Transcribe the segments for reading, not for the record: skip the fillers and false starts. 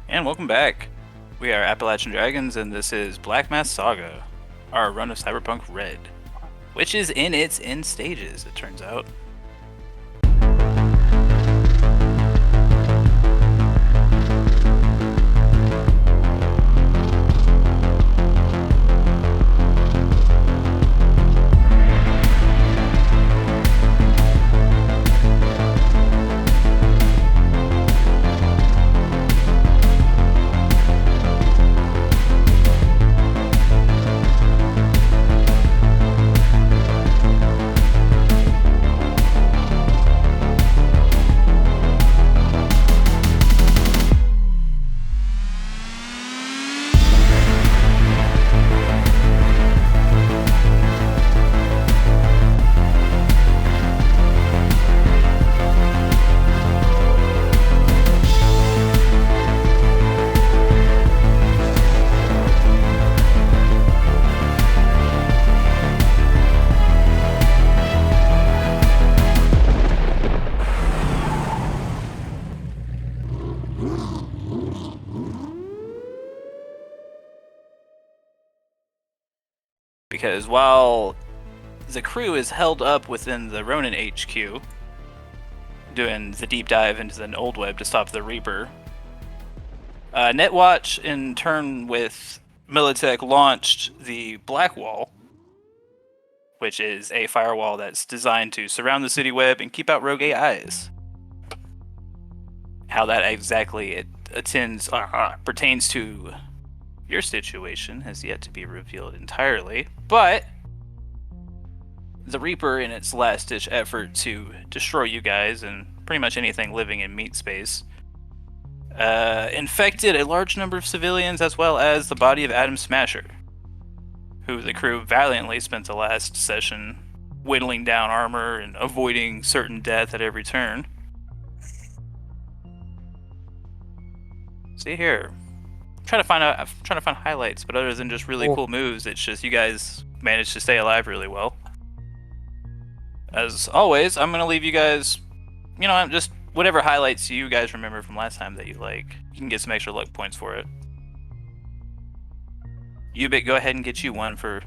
And welcome back. We are Appalachian Dragons, and this is Black Mass Saga, our run of Cyberpunk Red, which is in its end stages, it turns out. Because while the crew is held up within the Ronin HQ, doing the deep dive into the old web to stop the Reaper, Netwatch, in turn with Militech, launched the Black Wall, which is a firewall that's designed to surround the city web and keep out rogue AIs. How that exactly pertains to your situation has yet to be revealed entirely, but the Reaper, in its last-ditch effort to destroy you guys and pretty much anything living in meat space, infected a large number of civilians as well as the body of Adam Smasher, who the crew valiantly spent the last session whittling down armor and avoiding certain death at every turn. See here. I'm trying to find highlights, but other than just really cool moves, it's just you guys managed to stay alive really well. As always, I'm gonna leave you guys, just whatever highlights you guys remember from last time that you like. You can get some extra luck points for it. Ubik, go ahead and get you one for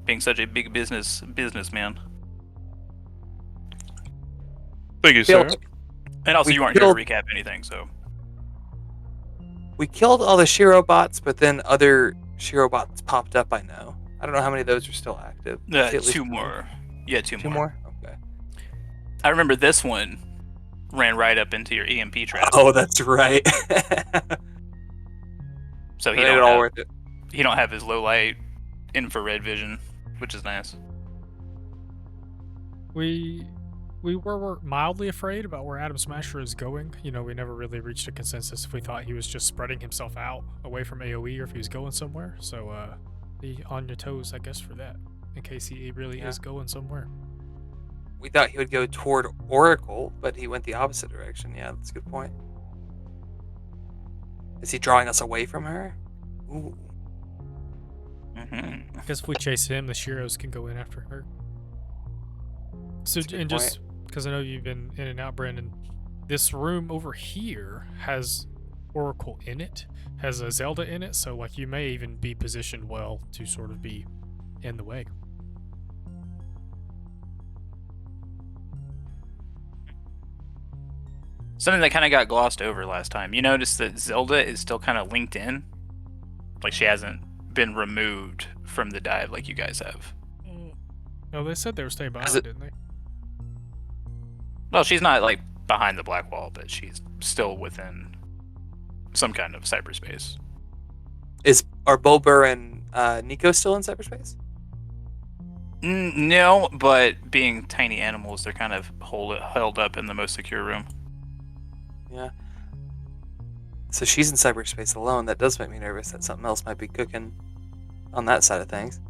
being such a big businessman. Thank you, sir. And also, you weren't here to recap anything, so. We killed all the Shiro bots, but then other Shiro bots popped up, I know. I don't know how many of those are still active. Two more. Yeah, two more. Two more? Okay. I remember this one ran right up into your EMP trap. Oh, that's right. So he don't have his low light infrared vision, which is nice. We were mildly afraid about where Adam Smasher is going. We never really reached a consensus if we thought he was just spreading himself out away from AoE or if he was going somewhere. So be on your toes, I guess, for that, in case he really is going somewhere. We thought he would go toward Oracle, but he went the opposite direction. Yeah, that's a good point. Is he drawing us away from her? Ooh. I guess if we chase him, the Shiros can go in after her. So, and just because I know you've been in and out, Brandon, this room over here has Oracle in it, has a Zelda in it, so you may even be positioned well to sort of be in the way. Something that kind of got glossed over last time. You notice that Zelda is still kind of linked in, like she hasn't been removed from the dive like you guys have. No, they said they were staying behind, didn't they? Well, she's not behind the Black Wall, but she's still within some kind of cyberspace. Are Bulber and Nico still in cyberspace? No, but being tiny animals, they're kind of held up in the most secure room. Yeah. So she's in cyberspace alone. That does make me nervous that something else might be cooking on that side of things.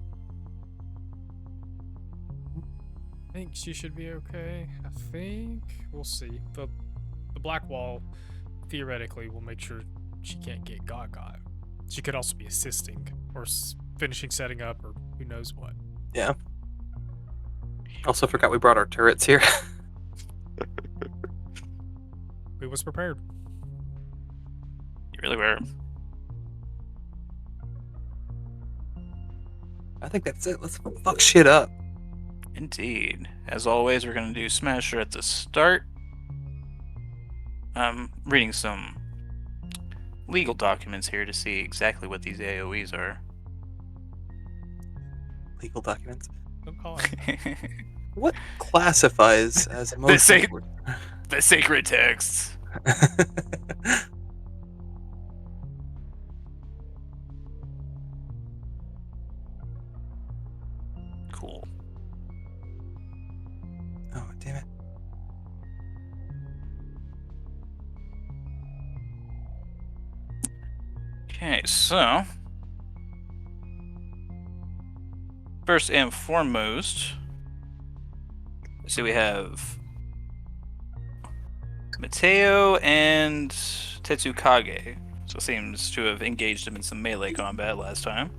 I think she should be okay. I think we'll see. The Black Wall theoretically will make sure she can't get got. She could also be assisting or finishing setting up or who knows what. Yeah. Also forgot we brought our turrets here. We was prepared. really were. I think that's it. Let's fuck shit up. Indeed. As always, we're going to do Smasher at the start. I'm reading some legal documents here to see exactly what these AoEs are. Legal documents. Don't call it. What classifies as most say- important? The sacred texts. Cool. Oh, damn it. Okay, so first and foremost, let's see, we have Mateo and Tetsukage. So seems to have engaged him in some melee combat last time.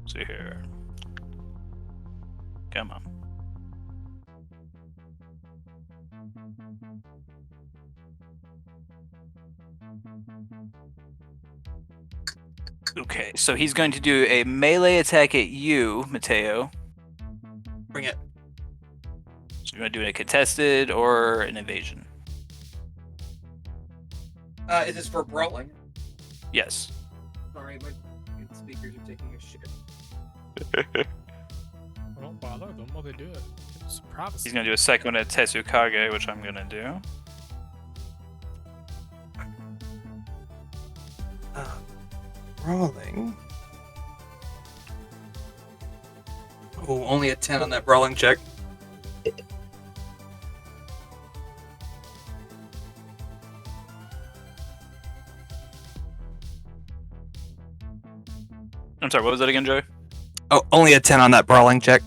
See here. Come on. Okay, so he's going to do a melee attack at you, Mateo. Bring it. So you want to do a contested or an evasion? Is this for brawling? Yes. Sorry, my speakers are taking a shit. Well, don't bother them while they do it. It's privacy. He's going to do a second one at Tetsukage, which I'm going to do. Brawling. Oh, only a 10 on that brawling check. I'm sorry, what was that again, Joe? Oh, only a 10 on that brawling check.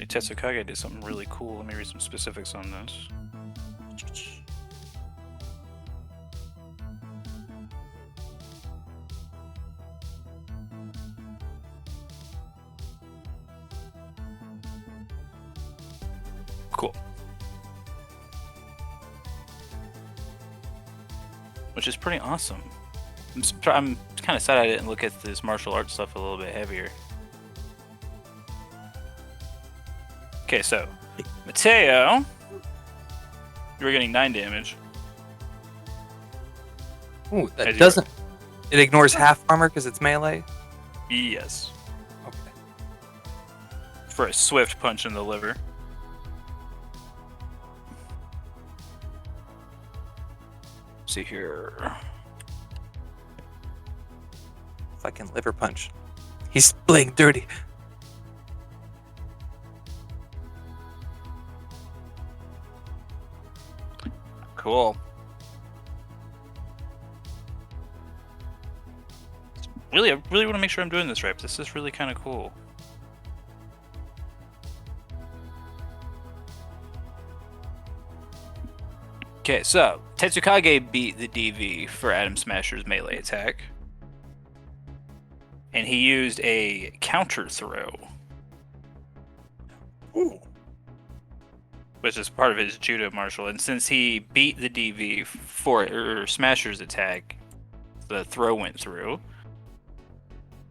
Tetsukage did something really cool. Let me read some specifics on this. Cool. Which is pretty awesome. I'm kind of sad I didn't look at this martial arts stuff a little bit heavier. Okay, so Mateo, you were getting 9 damage. Ooh, that As you doesn't. It ignores half armor because it's melee? Yes, Okay. for a swift punch in the liver. See here. Fucking liver punch. He's playing dirty. Cool. Really, I really want to make sure I'm doing this right. This is really kind of cool. Okay, so Tetsukage beat the DV for Adam Smasher's melee attack. And he used a counter throw, Ooh. which is part of his judo martial. And since he beat the DV for Smasher's attack, the throw went through.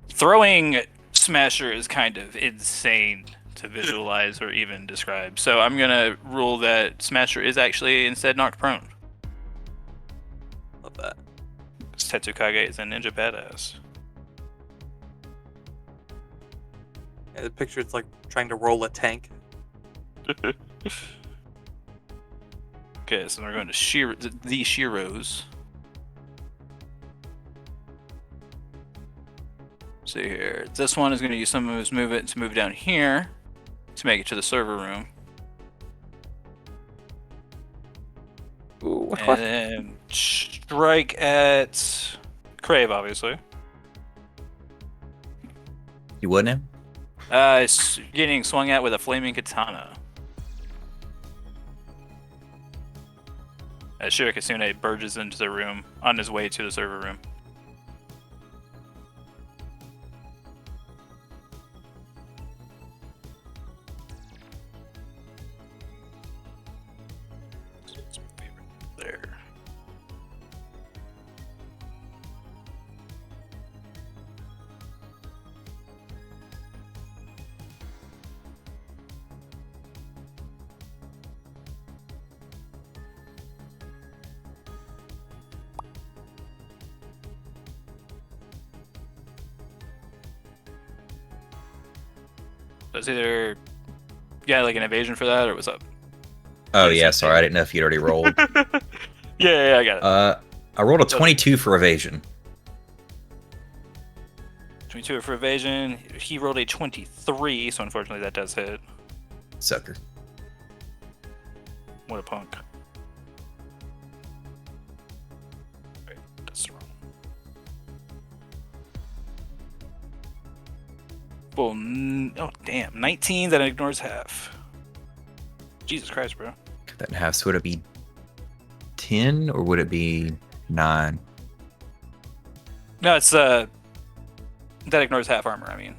Throwing Smasher is kind of insane to visualize or even describe. So I'm gonna rule that Smasher is actually instead knocked prone. Love that. Tetsukage is a ninja badass. Yeah, the picture, it's like trying to roll a tank. Okay, so we're going to the Shiros. See here. This one is going to use some of his movement to move down here to make it to the server room. Ooh, what? And then strike at Crave, obviously. You wouldn't him? It's getting swung at with a flaming katana. As Shirokisune burges into the room on his way to the server room. So it's either like an evasion for that, or what's up? Oh yeah, sorry, I didn't know if you'd already rolled. Yeah, I got it. I rolled a 22 for evasion. 22 for evasion. He rolled a 23, so unfortunately that does hit. Sucker. What a punk. Wait, that's wrong. Well, oh damn, 19. That ignores half. Jesus Christ, bro. Cut that in half. So would it be 10 or would it be 9? No, it's that ignores half armor. I mean,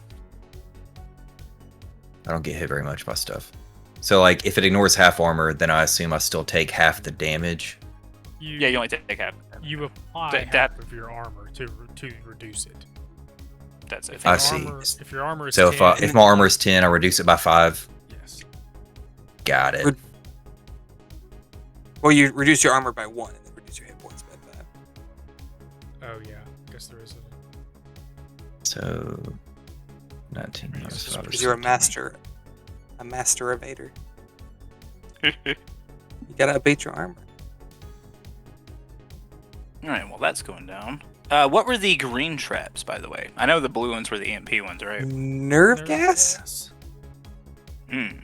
I don't get hit very much by stuff. So like, if it ignores half armor, then I assume I still take half the damage. yeah, you only take half. You apply half of your armor to reduce it. That's it. I see. If your armor is So 10, if my armor is 10, I reduce it by 5. yes. Got it. Well, you reduce your armor by 1 and then reduce your hit points by 5. Oh yeah, I guess there is a. So 19 minus 5. Because you're a master evader. You gotta abate your armor. All right, well that's going down. What were the green traps, by the way? I know the blue ones were the EMP ones, right? Nerve gas? Hmm.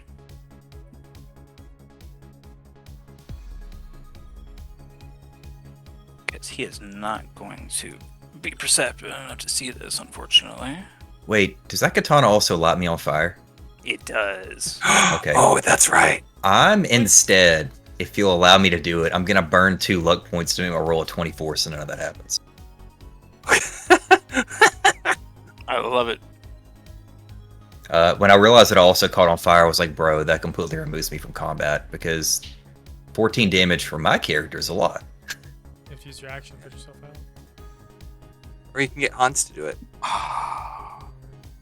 Guess he is not going to be perceptive enough to see this, unfortunately. Wait, does that katana also light me on fire? It does. Okay. Oh, that's right. I'm instead, if you'll allow me to do it, I'm gonna burn 2 luck points to make my roll of 24, so none of that happens. I love it. When I realized that I also caught on fire, I was like, bro, that completely removes me from combat, because 14 damage for my character is a lot. You have to use your action to put yourself out. Or you can get Hans to do it.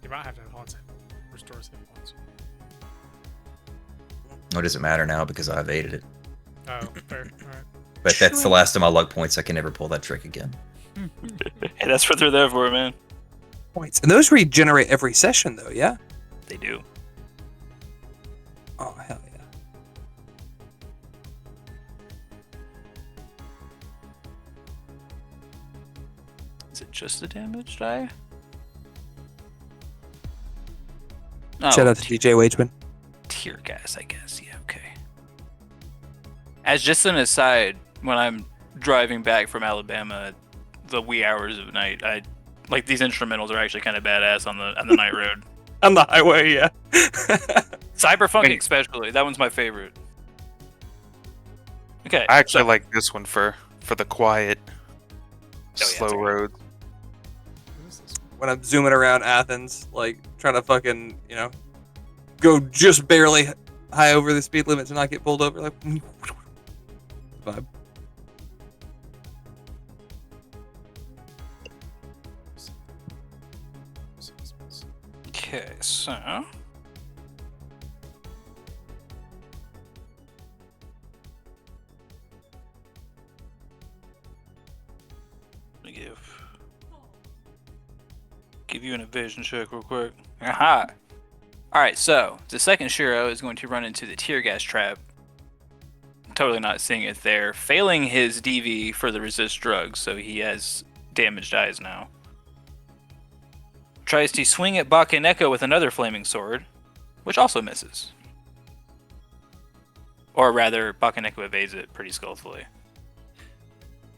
You might have to have Hans restore his hit points. What does it matter now, because I evaded it. Oh, fair. Alright. But that's the last of my luck points. I can never pull that trick again. Hey, that's what they're there for, man. Points. And those regenerate every session, though, yeah? They do. Oh, hell yeah. Is it just the damage die? Shout out to DJ Wageman. Tear gas, I guess. Yeah, okay. As just an aside, when I'm driving back from Alabama, the wee hours of night, I like these instrumentals are actually kind of badass on the night road. On the highway, yeah. Cyberpunk especially, that one's my favorite. Okay, I actually like this one for the quiet, slow it's road. What is this? When I'm zooming around Athens, like, trying to fucking, go just barely high over the speed limit to not get pulled over, like, vibe. okay, so let me give you an evasion check real quick. Aha! Alright, so the second Shiro is going to run into the tear gas trap. Totally not seeing it there. Failing his DV for the resist drugs, so he has damaged eyes now. Tries to swing at Bakeneko with another flaming sword, which also misses. Or rather, Bakeneko evades it pretty skillfully.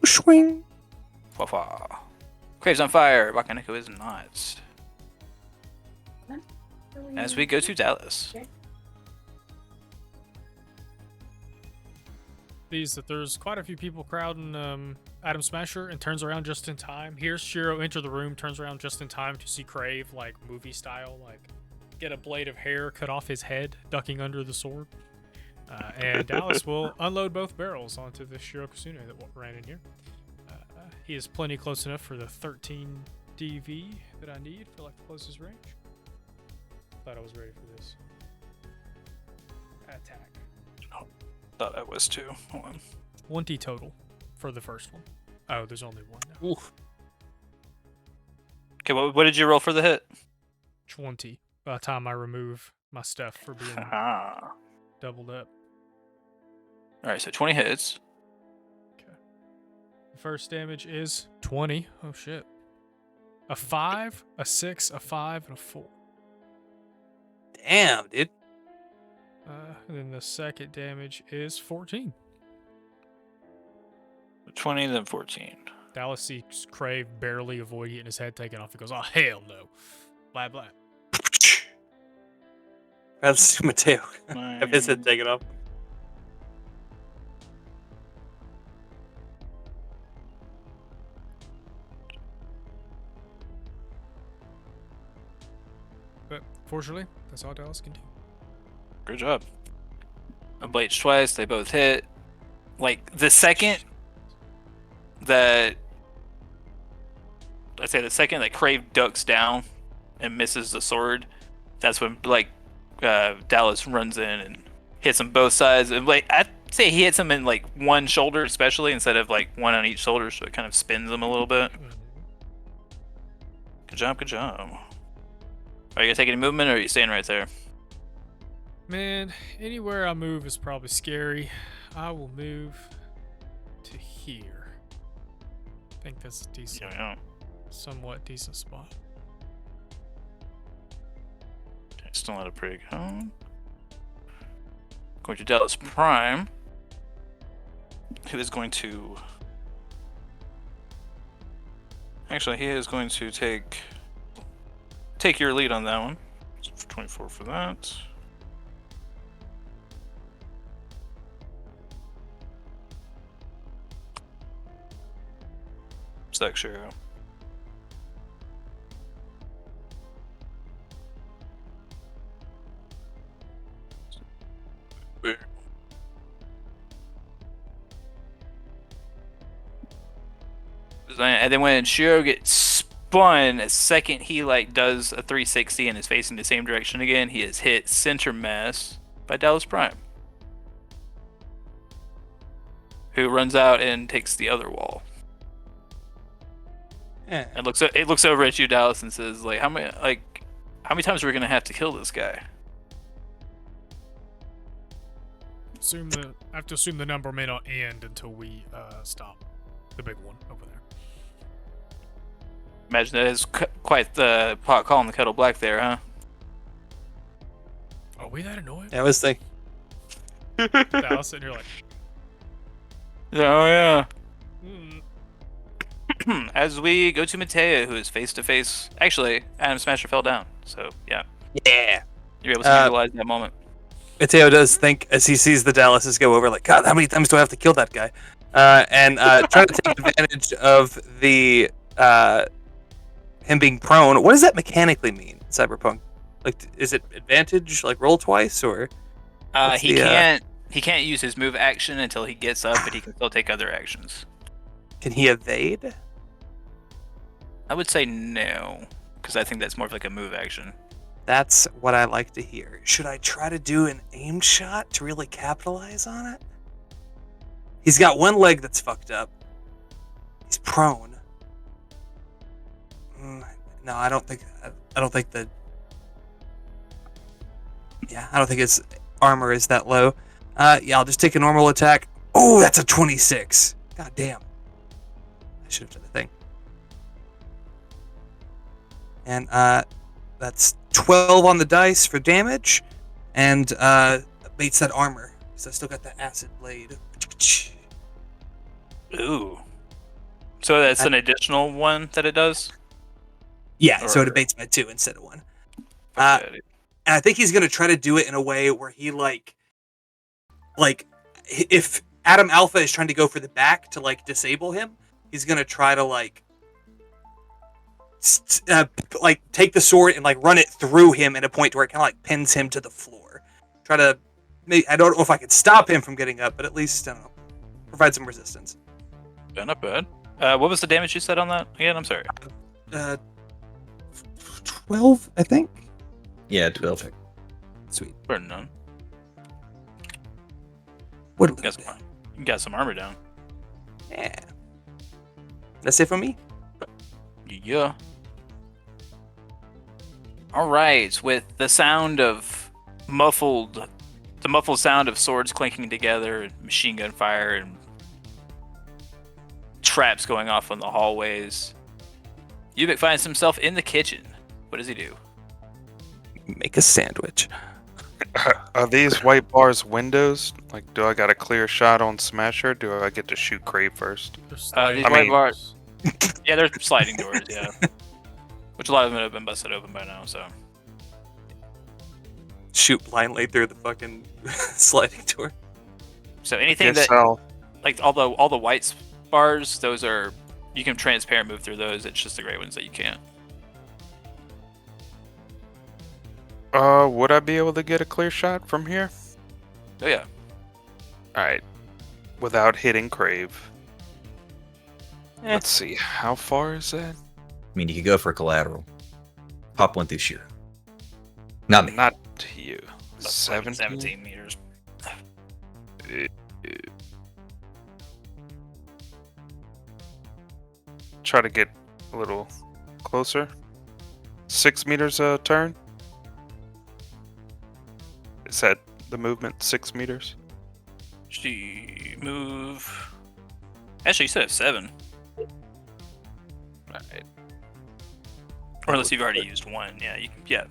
Swing. Fa-fa. Craves on fire. Bakeneko is not. As we go to Dallas. There's quite a few people crowding Adam Smasher and turns around just in time. Here's Shiro enter the room, turns around just in time to see Crave, like movie style, like get a blade of hair cut off his head, ducking under the sword. And Dallas will unload both barrels onto the Shiro Kasune that ran in here. He is plenty close enough for the 13 DV that I need for like the closest range. Thought I was ready for this. Attack. Thought I was too. Hold on. 20 total for the first one. Oh, there's only one now. Oof. Okay, what did you roll for the hit? 20. by the time I remove my stuff for being Ah. doubled up. All right, so 20 hits. The first damage is 20. Oh shit. A 5, a 6, a 5, and a 4. Damn, dude. And then the second damage is 14. 20, then 14. Dallas sees Crave barely avoid getting his head taken off. He goes, "Oh hell no!" Blah blah. Rather see Mateo have his head taken off. But fortunately, that's all Dallas can do. Good job. I blades twice. They both hit. Like the second that Crave ducks down and misses the sword, that's when Dallas runs in and hits him both sides. And I'd say he hits him in like one shoulder, especially instead of like one on each shoulder, so it kind of spins him a little bit. Good job, good job. Are you gonna take any movement, or are you staying right there? Man, anywhere I move is probably scary. I will move to here. I think that's a decent, Yeah. somewhat decent spot. Okay, still not a pretty good. Going to Dallas Prime, who is going to. Actually, he is going to take your lead on that one. So 24 for that. Suck Shiro. And then when Shiro gets spun, the second he does a 360 and is facing the same direction again, he is hit center mass by Dallas Prime, who runs out and takes the other wall. Yeah. And it looks over at you, Dallas, and says, how many times are we gonna have to kill this guy? I have to assume the number may not end until we stop the big one over there. Imagine that is quite the pot calling the kettle black there, huh? Are we that annoying? Yeah, I was thinking. Dallas sitting here like, Oh yeah. mm. As we go to Mateo, who is face to face. Actually, Adam Smasher fell down, so yeah, Yeah. you're able to utilize that moment. Mateo does think as he sees the Dallases go over, like, God, how many times do I have to kill that guy? And try to take advantage of the him being prone. What does that mechanically mean, Cyberpunk? Like, is it advantage, like roll twice, or? He can't use his move action until he gets up, but he can still take other actions. Can he evade? I would say no, because I think that's more of like a move action. That's what I like to hear. Should I try to do an aim shot to really capitalize on it? He's got one leg that's fucked up. He's prone. No, I don't think his armor is that low. Yeah, I'll just take a normal attack. Oh, that's a 26. God damn. I should have done the thing. And that's 12 on the dice for damage, and beats that armor. So I still got that acid blade. Ooh. So that's an additional one that it does? Yeah, so it Or- abates by 2 instead of 1. Okay. And I think he's gonna try to do it in a way where he like if Adam Alpha is trying to go for the back to disable him, he's gonna try to take the sword and run it through him at a point where it kind of pins him to the floor. Try to, I don't know if I could stop him from getting up, but at least I don't know, provide some resistance. Yeah, not bad. What was the damage you said on that again? I'm sorry. 12, I think. Yeah, 12. Sweet. Better than none. What? You got some armor down. Yeah. That's it for me. Yeah. All right, with the muffled sound of swords clinking together, and machine gun fire, and traps going off on the hallways, Ubik finds himself in the kitchen. What does he do? Make a sandwich. Are these white bars windows? Like, do I got a clear shot on Smasher? Or do I get to shoot Crave first? These I white mean- bars. Yeah, they're sliding doors. Yeah, which a lot of them have been busted open by now. So Shoot blindly through the fucking sliding door. anything Guess that I'll like all the white bars, those are you can transparent move through those. It's just the gray ones that you can't. Would I be able to get a clear shot from here? Oh yeah. Alright. Without hitting Crave. Eh. Let's see, how far is that? I mean, you could go for collateral. Pop one through Shiro. Not me. Not you. That's like 17? 17 meters. Try to get a little closer. 6 meters a turn? Is that the movement? 6 meters? She move. Actually, you said 7. Alright. Or unless you've already used one. Yeah, yeah.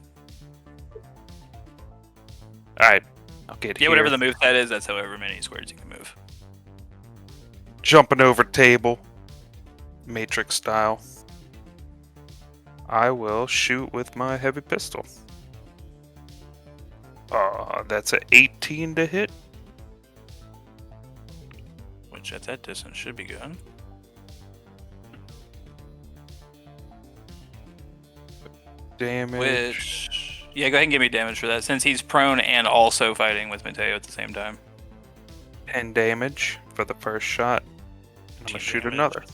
Alright. I'll get Yeah, here. whatever the move that is, that's however many squares you can move. Jumping over table. Matrix style. I will shoot with my heavy pistol. That's a 18 to hit. Which at that distance should be good. Damage. Which, yeah, go ahead and give me damage for that, since he's prone and also fighting with Mateo at the same time. 10 damage for the first shot. I'm gonna 10 shoot damage. another.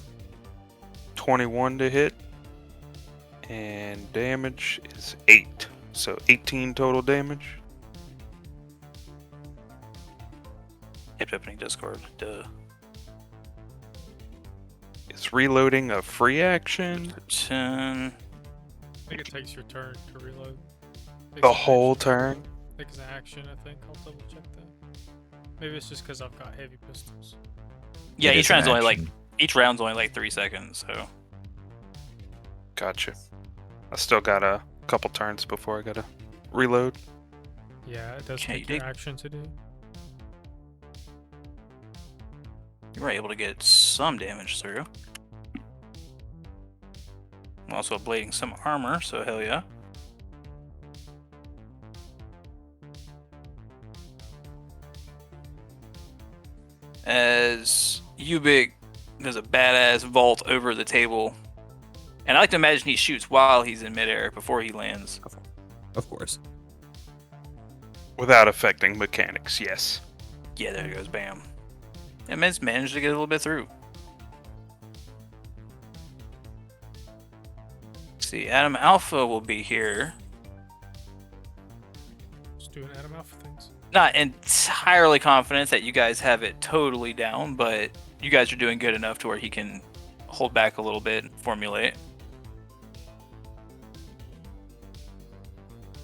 21 to hit. And damage is 8. So 18 total damage. Kept opening Discord. Duh. Is reloading a free action? 10. I think it takes your turn to reload. Takes The an whole action. turn? Takes an action, I think. I'll double check that. Maybe it's just because I've got heavy pistols. Yeah, It each is an round's only like action. each round's only like 3 seconds, so Gotcha. I still got a couple turns before I gotta reload. Yeah, it does Okay, take your dig- action to do. you were able to get some damage through. I'm also ablating some armor, so hell yeah. As Ubik does a badass vault over the table. And I like to imagine he shoots while he's in midair before he lands. Of course. Without affecting mechanics, yes. Yeah, there he goes, bam. And man's managed to get a little bit through. Let's see, Adam Alpha will be here. Just doing Adam Alpha things. Not entirely confident that you guys have it totally down, but you guys are doing good enough to where he can hold back a little bit and formulate.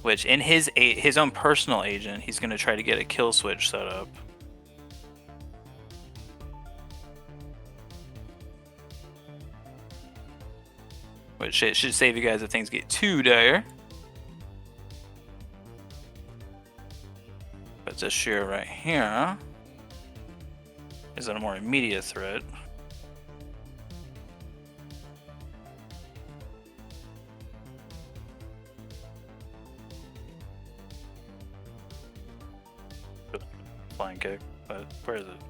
Which, in his own personal agent, he's going to try to get a kill switch set up. Which it should save you guys if things get too dire. But this shear right here is a more immediate threat. Flying kick, but where is it?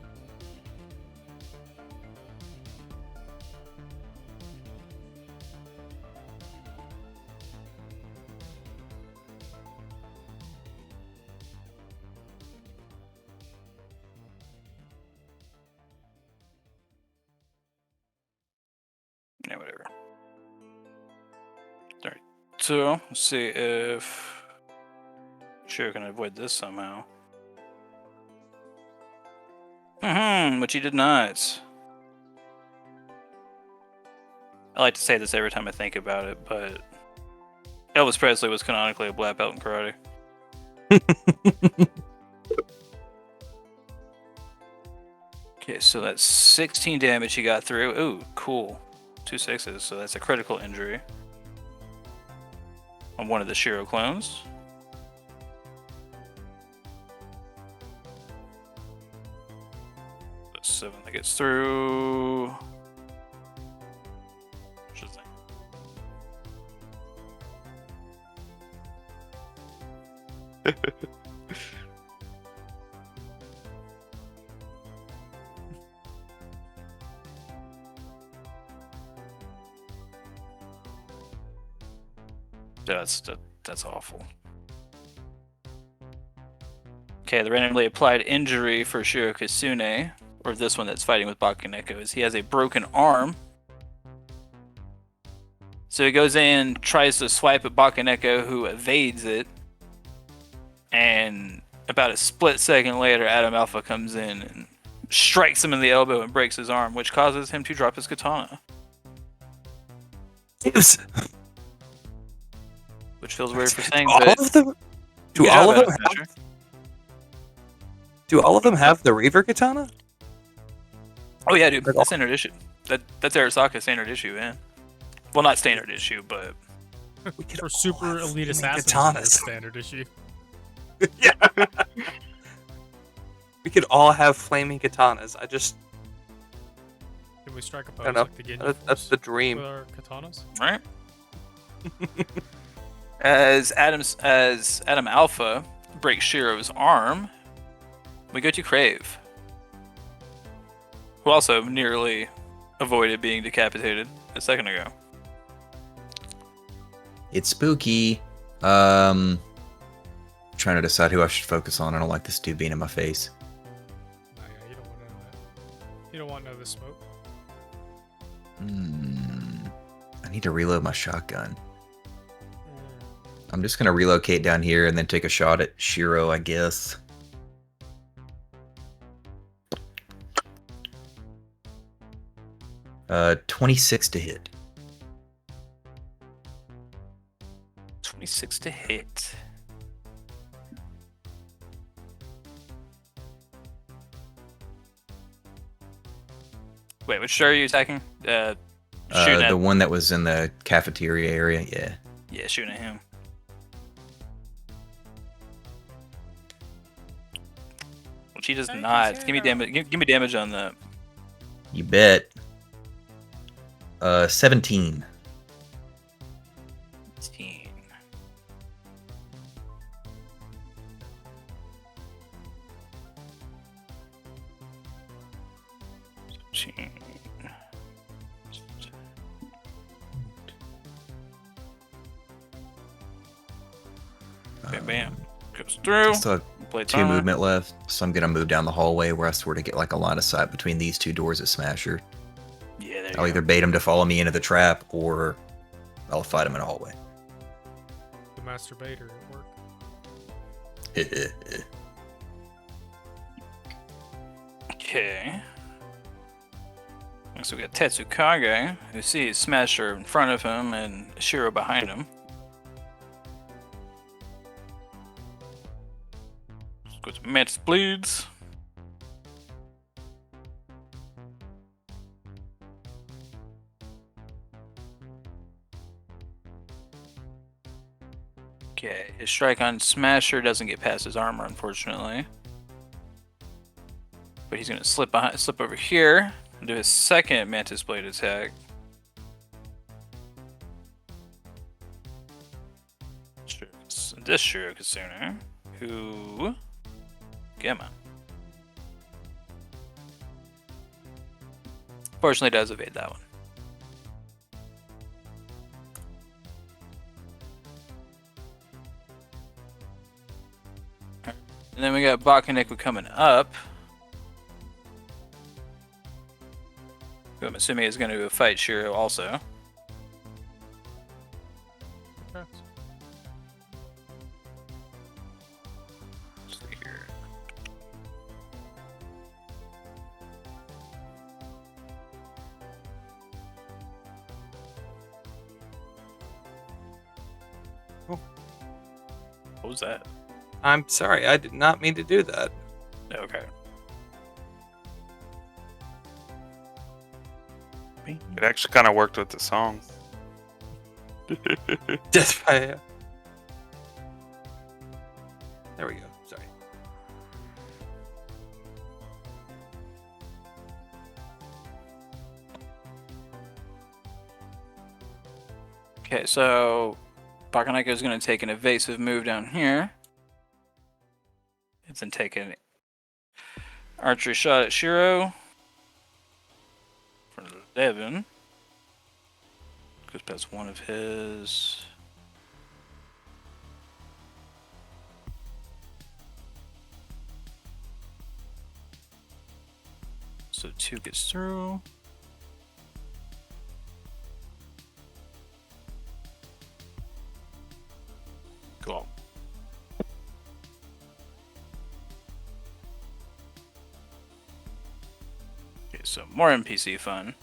Yeah, whatever. Alright, so let's see if sure can avoid this somehow. But you did not. I like to say this every time I think about it, but Elvis Presley was canonically a black belt in karate. Okay, so that's 16 damage he got through. Ooh, cool. 2 6s, so that's a critical injury on one of the Shiro clones. That's 7 that gets through. Interesting. That's awful. Okay, the randomly applied injury for Shiro Kasune, or this one that's fighting with Bakaneko, is he has a broken arm. So he goes in, tries to swipe at Bakaneko, who evades it. And about a split second later, Adam Alpha comes in and strikes him in the elbow and breaks his arm, which causes him to drop his katana. Yes. Which feels weird for saying, all but of them, do good all job, of them Adam have? Smasher. Do all of them have the Reaver katana? Oh yeah, dude, Like that's standard issue. That's Arasaka standard issue, man. Well, not standard issue, but We could For all super have elite flaming assassins, katanas. it's standard issue. Yeah. We could all have flaming katanas. I just Can we strike a I pose don't know. like the Ginyu That's Force the dream. with our katanas? right. As Adam Alpha breaks Shiro's arm, we go to Crave, who also nearly avoided being decapitated a second ago. It's spooky. Trying to decide who I should focus on. I don't like this dude being in my face. No, yeah, you don't want to know that. You don't want to know the smoke. I need to reload my shotgun. I'm just gonna relocate down here and then take a shot at Shiro, I guess. Uh, 26 to hit. 26 to hit. Wait, which star are you attacking? Shooting at The one that was in the cafeteria area, yeah. Yeah, shooting at him. Which he does not. Give me damage. Give me damage on that. You bet. 17. 15. Okay, bam. Goes through. Still have Plates 2 on. movement left, so I'm gonna move down the hallway where I swear to get like a line of sight between these 2 doors at Smasher. Yeah, there you I'll go. either bait him to follow me into the trap, or I'll fight him in a hallway. The masturbator at work. Okay. So we got Tetsukage, who sees Smasher in front of him and Shiro behind him. Let's go to Mantis Bleeds. Okay, his strike on Smasher doesn't get past his armor, unfortunately. But he's gonna slip over here and do his second Mantis Blade attack. This Shiro Kasune, who Gamma. Fortunately does evade that one. And then we got Bakaneko coming up. Who I'm assuming is going to fight Shiro also. Okay. Let's see here. What was that? I'm sorry, I did not mean to do that. Okay. It actually kind of worked with the song. Just by, there we go. Sorry. Okay, so Bakaneko is going to take an evasive move down here. It's then take an archery shot at Shiro for 11. Goes past one of his. So 2 gets through. Cool. Okay, so more NPC fun.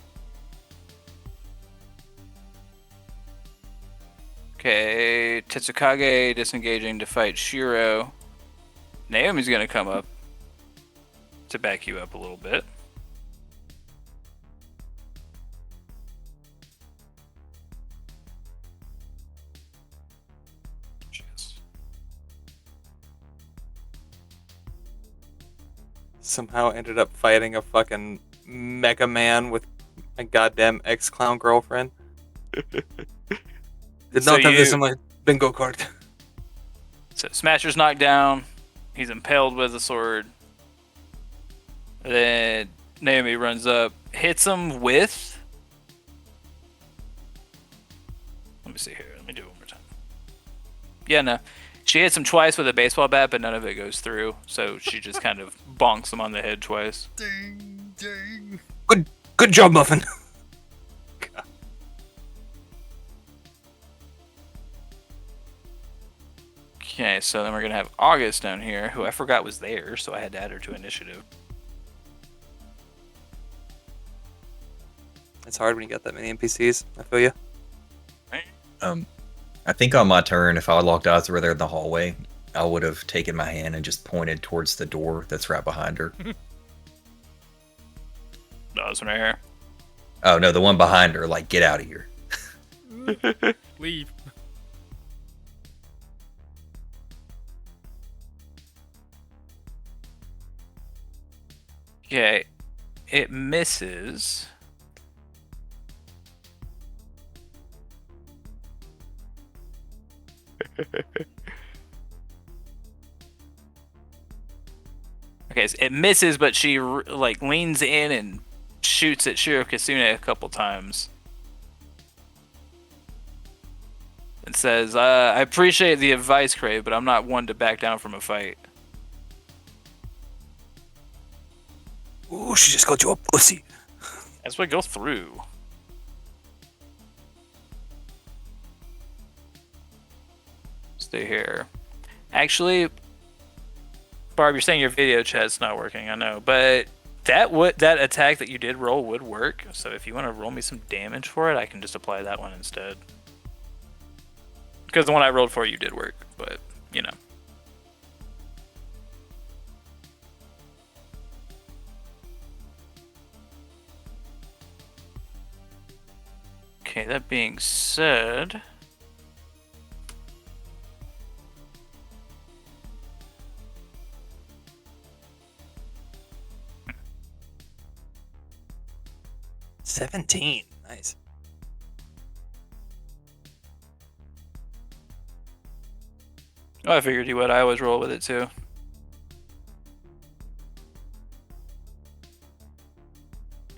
Okay, Tetsukage disengaging to fight Shiro. Naomi's gonna come up to back you up a little bit. Jeez. Somehow ended up fighting a fucking Mega Man with a goddamn ex-clown girlfriend. Did So not have this you- on my bingo card. So Smasher's knocked down. He's impaled with a sword. Then Naomi runs up, hits him with. Let me see here. Let me do it one more time. Yeah, no. She hits him twice with a baseball bat, but none of it goes through. So she just kind of bonks him on the head twice. Ding, ding. Good job, Muffin. Okay, so then we're going to have August down here, who I forgot was there, so I had to add her to initiative. It's hard when you got that many NPCs. I feel you. I think on my turn, if I had locked eyes were there in the hallway, I would have taken my hand and just pointed towards the door that's right behind her. No, this one right here. Oh no, the one behind her, like, get out of here. Leave. Okay, it misses. Okay, so it misses, but she like leans in and shoots at Shiro Kasune a couple times. And says, I appreciate the advice, Crave, but I'm not one to back down from a fight. Ooh, she just called you a pussy. As we go through. Stay here. Actually, Barb, you're saying your video chat's not working, I know, but that attack that you did roll would work. So if you want to roll me some damage for it, I can just apply that one instead. Because the one I rolled for you did work, but you know. Okay, that being said, $17. Nice. oh, I figured you would. I always roll with it too.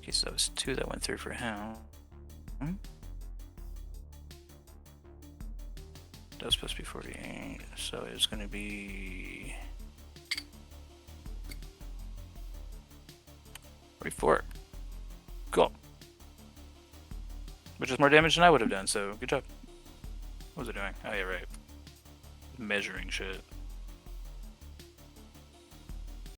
Okay, so that was 2 that went through for him. That was supposed to be 48, so it's going to be 44. Cool. Which is more damage than I would have done, so good job. What was it doing? Oh, yeah, right. Measuring shit.